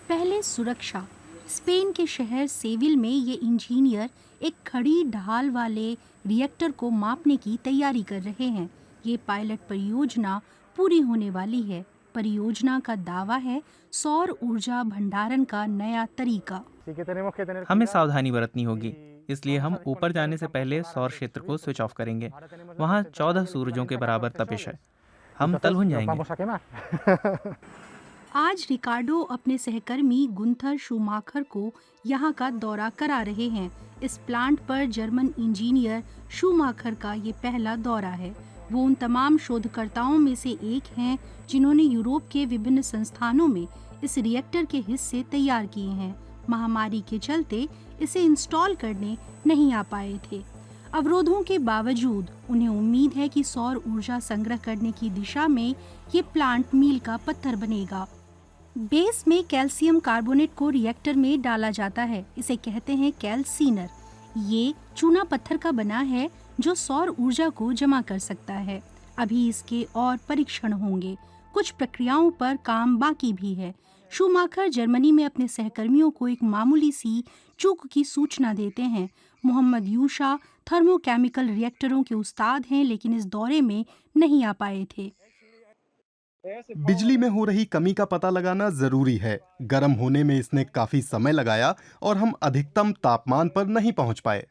पहले सुरक्षा। स्पेन के शहर सेविल में ये इंजीनियर एक खड़ी ढाल वाले रिएक्टर को मापने की तैयारी कर रहे हैं। ये पायलट परियोजना पूरी होने वाली है। परियोजना का दावा है सौर ऊर्जा भंडारण का नया तरीका। हमें सावधानी बरतनी होगी, इसलिए हम ऊपर जाने से पहले सौर क्षेत्र को स्विच ऑफ करेंगे। वहाँ 14 सूरजों के बराबर तपिश है, हम तलहुन जाएंगे। आज रिकार्डो अपने सहकर्मी गुंथर शूमाखर को यहाँ का दौरा करा रहे हैं। इस प्लांट पर जर्मन इंजीनियर शूमाखर का ये पहला दौरा है। वो उन तमाम शोधकर्ताओं में से एक हैं जिन्होंने यूरोप के विभिन्न संस्थानों में इस रिएक्टर के हिस्से तैयार किए हैं। महामारी के चलते इसे इंस्टॉल करने नहीं आ पाए थे। अवरोधों के बावजूद उन्हें उम्मीद है कि सौर ऊर्जा संग्रह करने की दिशा में ये प्लांट मील का पत्थर बनेगा। बेस में कैल्शियम कार्बोनेट को रिएक्टर में डाला जाता है। इसे कहते हैं कैल्सीनर। ये चूना पत्थर का बना है जो सौर ऊर्जा को जमा कर सकता है। अभी इसके और परीक्षण होंगे। कुछ प्रक्रियाओं पर काम बाकी भी है। शूमाखर जर्मनी में अपने सहकर्मियों को एक मामूली सी चूक की सूचना देते हैं। मोहम्मद यूशा थर्मोकेमिकल रिएक्टरों के उस्ताद हैं, लेकिन इस दौरे में नहीं आ पाए थे। बिजली में हो रही कमी का पता लगाना जरूरी है। गर्म होने में इसने काफी समय लगाया और हम अधिकतम तापमान पर नहीं पहुंच पाए।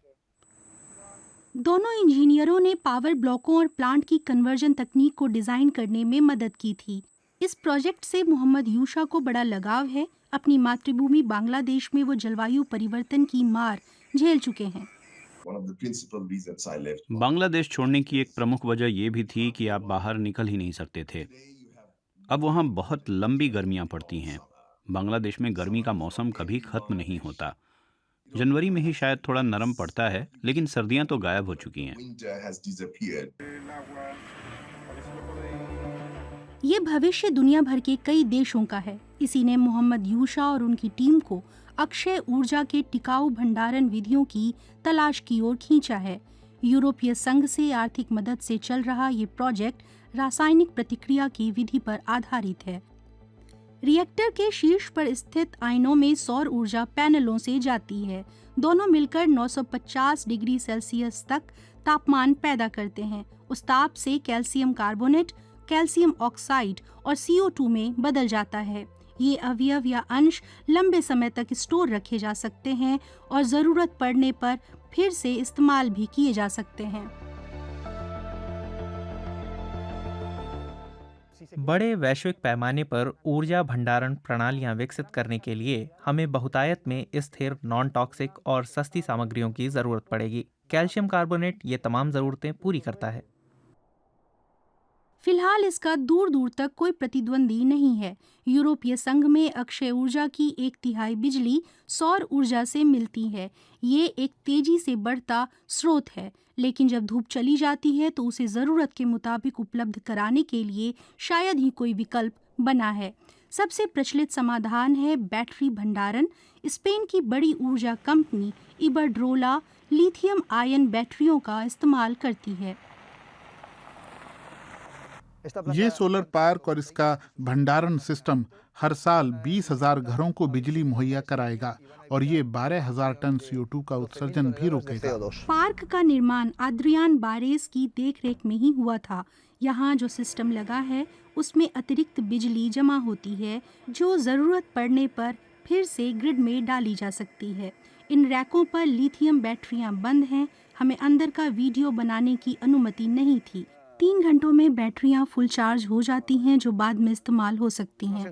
दोनों इंजीनियरों ने पावर ब्लॉकों और प्लांट की कन्वर्जन तकनीक को डिजाइन करने में मदद की थी। इस प्रोजेक्ट से मोहम्मद यूशा को बड़ा लगाव है। अपनी मातृभूमि बांग्लादेश में वो जलवायु परिवर्तन की मार झेल चुके हैं। बांग्लादेश छोड़ने की एक प्रमुख वजह यह भी थी कि आप बाहर निकल ही नहीं सकते थे। अब वहाँ बहुत लंबी गर्मियाँ पड़ती हैं। बांग्लादेश में गर्मी का मौसम कभी खत्म नहीं होता। जनवरी में ही शायद थोड़ा नरम पड़ता है, लेकिन सर्दियाँ तो गायब हो चुकी हैं। ये भविष्य दुनिया भर के कई देशों का है। इसी ने मोहम्मद यूशा और उनकी टीम को अक्षय ऊर्जा के टिकाऊ भंडारण विधियों की तलाश की ओर खींचा है। यूरोपीय संघ से आर्थिक मदद से चल रहा ये प्रोजेक्ट रासायनिक प्रतिक्रिया की विधि पर आधारित है। रिएक्टर के शीर्ष पर स्थित आयनों में सौर ऊर्जा पैनलों से जाती है। दोनों मिलकर 950 डिग्री सेल्सियस तक तापमान पैदा करते हैं। उस ताप से कैल्शियम कार्बोनेट, कैल्शियम ऑक्साइड और CO2 में बदल जाता है। ये अवयव या अंश लंबे समय तक स्टोर रखे जा सकते हैं और ज़रूरत पड़ने पर फिर से इस्तेमाल भी किए जा सकते हैं। बड़े वैश्विक पैमाने पर ऊर्जा भंडारण प्रणालियां विकसित करने के लिए हमें बहुतायत में स्थिर, नॉन टॉक्सिक और सस्ती सामग्रियों की ज़रूरत पड़ेगी। कैल्शियम कार्बोनेट ये तमाम ज़रूरतें पूरी करता है। फिलहाल इसका दूर दूर तक कोई प्रतिद्वंदी नहीं है। यूरोपीय संघ में अक्षय ऊर्जा की 1/3 बिजली सौर ऊर्जा से मिलती है। ये एक तेजी से बढ़ता स्रोत है, लेकिन जब धूप चली जाती है तो उसे ज़रूरत के मुताबिक उपलब्ध कराने के लिए शायद ही कोई विकल्प बना है। सबसे प्रचलित समाधान है बैटरी भंडारण। स्पेन की बड़ी ऊर्जा कंपनी इबरड्रोला लिथियम आयन बैटरियों का इस्तेमाल करती है। ये सोलर पार्क और इसका भंडारण सिस्टम हर साल 20,000 घरों को बिजली मुहैया कराएगा और ये 12,000 टन CO2 का उत्सर्जन भी रोकेगा। पार्क का निर्माण आद्रियान बारेस की देखरेख में ही हुआ था। यहाँ जो सिस्टम लगा है उसमें अतिरिक्त बिजली जमा होती है जो ज़रूरत पड़ने पर फिर से ग्रिड में डाली जा सकती है। इन रैकों पर लिथियम बैटरियाँ बंद हैं। हमें अंदर का वीडियो बनाने की अनुमति नहीं थी। 3 घंटों में बैटरियां फुल चार्ज हो जाती हैं जो बाद में इस्तेमाल हो सकती हैं।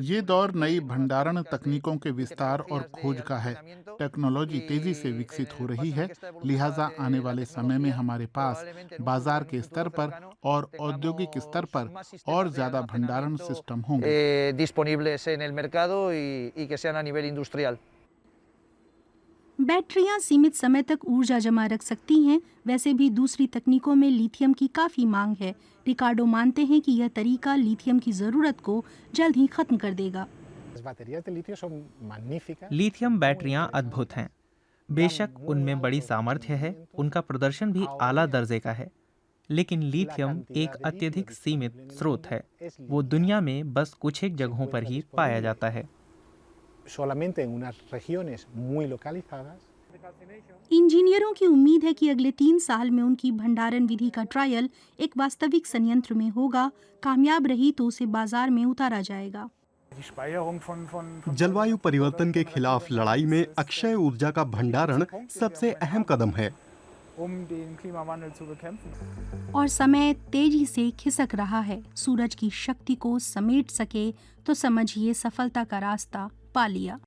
ये दौर नई भंडारण तकनीकों के विस्तार और खोज का है। टेक्नोलॉजी तेजी से विकसित हो रही है, लिहाजा आने वाले समय में हमारे पास बाजार के स्तर पर और औद्योगिक स्तर पर और ज्यादा भंडारण सिस्टम होंगे। बैटरियां सीमित समय तक ऊर्जा जमा रख सकती हैं। वैसे भी दूसरी तकनीकों में लिथियम की काफ़ी मांग है। रिकार्डो मानते हैं कि यह तरीका लिथियम की ज़रूरत को जल्द ही खत्म कर देगा। लिथियम बैटरियां अद्भुत हैं। बेशक उनमें बड़ी सामर्थ्य है, उनका प्रदर्शन भी आला दर्जे का है, लेकिन लिथियम एक अत्यधिक सीमित स्रोत है। वो दुनिया में बस कुछ एक जगहों पर ही पाया जाता है। solamente en unas regiones muy localizadas. इंजीनियरों की उम्मीद है कि अगले 3 साल में उनकी भंडारण विधि का ट्रायल एक वास्तविक संयंत्र में होगा। कामयाब रही तो उसे बाजार में उतारा जाएगा। जलवायु परिवर्तन के खिलाफ लड़ाई में अक्षय ऊर्जा का भंडारण सबसे अहम कदम है। और समय तेजी से खिसक रहा है। सूरज की शक्ति को समेट सके तो समझिए सफलता का रास्ता पा लिया।